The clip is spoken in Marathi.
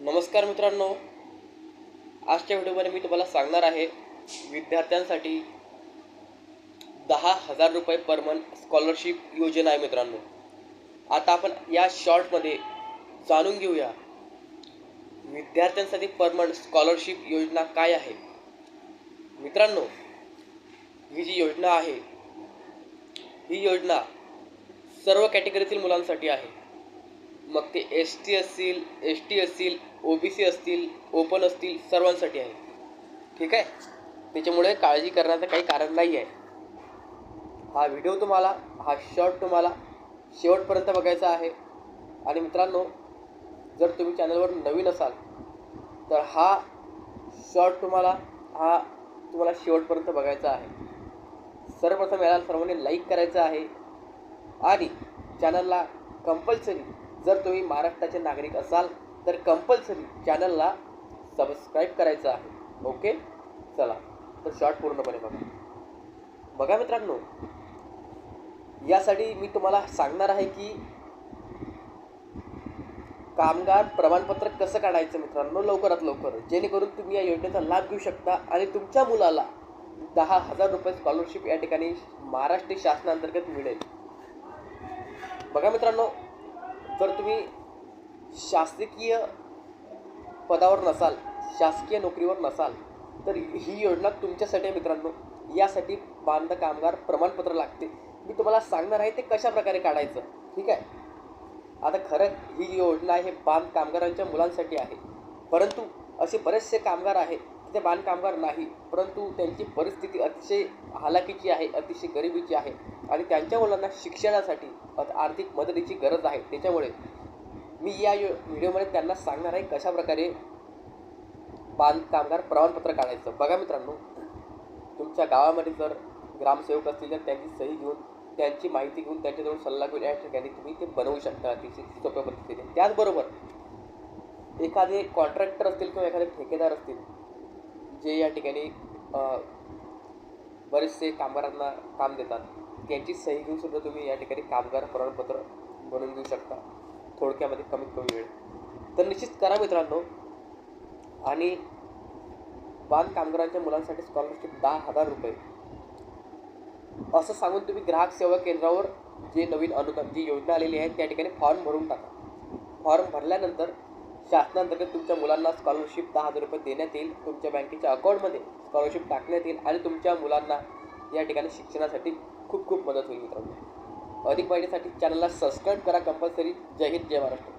नमस्कार मित्रांनो, आजच्या व्हिडिओमध्ये मी तुम्हाला सांगणार आहे विद्यार्थ्यांसाठी 10,000 रुपये पर मंथ स्कॉलरशिप योजना आहे मित्रांनो। आता आपण या शॉर्टमध्ये जाणून घेऊया विद्यार्थ्यांसाठी पर मंथ स्कॉलरशिप योजना काय आहे। मित्रांनो, ही जी योजना आहे ही योजना सर्व कॅटेगरीतील मुलांसाठी आहे। मग ते ST असतील, ST असतील, OBC असतील, ओपन असतील, सर्वांसाठी आहे। ठीक आहे, त्याच्यामुळे काळजी करण्याचं काही कारण नाही आहे। हा व्हिडिओ तुम्हाला, हा शॉर्ट तुम्हाला शेवटपर्यंत बघायचा आहे। आणि मित्रांनो, जर तुम्ही चॅनलवर नवीन असाल तर हा शॉर्ट तुम्हाला शेवटपर्यंत बघायचा आहे। सर्वप्रथम याला सर्वांनी लाईक करायचं आहे आणि चॅनलला कंपल्सरी, जर तुम्ही महाराष्ट्राचे नागरिक असाल तर कंपल्सरी चॅनलला सबस्क्राईब करायचं आहे। ओके, चला तर शॉर्ट पूर्णपणे बघा मित्रांनो, यासाठी मी तुम्हाला सांगणार आहे की कामगार प्रमाणपत्र कसं काढायचं मित्रांनो लवकरात लवकर, जेणेकरून तुम्ही या योजनेचा लाभ घेऊ शकता आणि तुमच्या मुलाला 10,000 रुपये स्कॉलरशिप या ठिकाणी महाराष्ट्र शासनाअंतर्गत मिळेल। बघा मित्रांनो, जर तुम्ही शासकीय पदावर नसाल, शासकीय नोकरीवर नसाल तर ही योजना तुमच्यासाठी आहे मित्रांनो। यासाठी बांध कामगार प्रमाणपत्र लागते। मी तुम्हाला सांगणार आहे ते कशा प्रकारे काढायचं। ठीक आहे, आता खरं ही योजना हे बांध कामगारांच्या मुलांसाठी आहे, परंतु असे बरेचसे कामगार आहेत ते बांध कामगार नाही, परंतु त्यांची परिस्थिती अतिशय हालाकीची आहे, अतिशय गरिबीची आहे आणि त्यांच्या मुलांना शिक्षणासाठी आर्थिक मदतीची गरज आहे। त्याच्यामुळे मी या व्हिडिओमध्ये त्यांना सांगणार आहे कशा प्रकारे बांध कामगार प्रमाणपत्र काढायचं। बघा मित्रांनो, तुमच्या गावामध्ये जर ग्रामसेवक असतील तर त्यांची सही घेऊन, त्यांची माहिती घेऊन, त्यांच्याजवळ सल्ला घेऊन या ठिकाणी तुम्ही ते बनवू शकता अतिशय सोप्या पद्धतीने। त्याचबरोबर एखादे कॉन्ट्रॅक्टर असतील किंवा एखादे ठेकेदार असतील जे या ठिकाणी बरेचसे कामगारांना काम देतात, त्यांची सही घेऊन सुद्धा तुम्ही या ठिकाणी कामगार प्रमाणपत्र बनवून घेऊ शकता थोडक्यामध्ये, कमीत कमी वेळ। तर निश्चित करा मित्रांनो, आणि बांध कामगारांच्या मुलांसाठी स्कॉलरशिप 10,000 रुपये असं सांगून तुम्ही ग्राहक सेवा केंद्रावर जे नवीन अनुदान जी योजना आलेली आहे त्या ठिकाणी फॉर्म भरून टाका। फॉर्म भरल्यानंतर शासनाअंतर्गत तुमच्या मुलांना स्कॉलरशिप 10,000 रुपये देण्यात येईल। तुमच्या बँकेच्या अकाउंटमध्ये स्कॉलरशिप टाकण्यात येईल आणि तुमच्या मुलांना या ठिकाणी शिक्षणासाठी खूप खूप मदत होईल मित्रांनो। अधिक माहितीसाठी चॅनलला सबस्क्राईब करा कंपल्सरी। जय हिंद, जय महाराष्ट्र।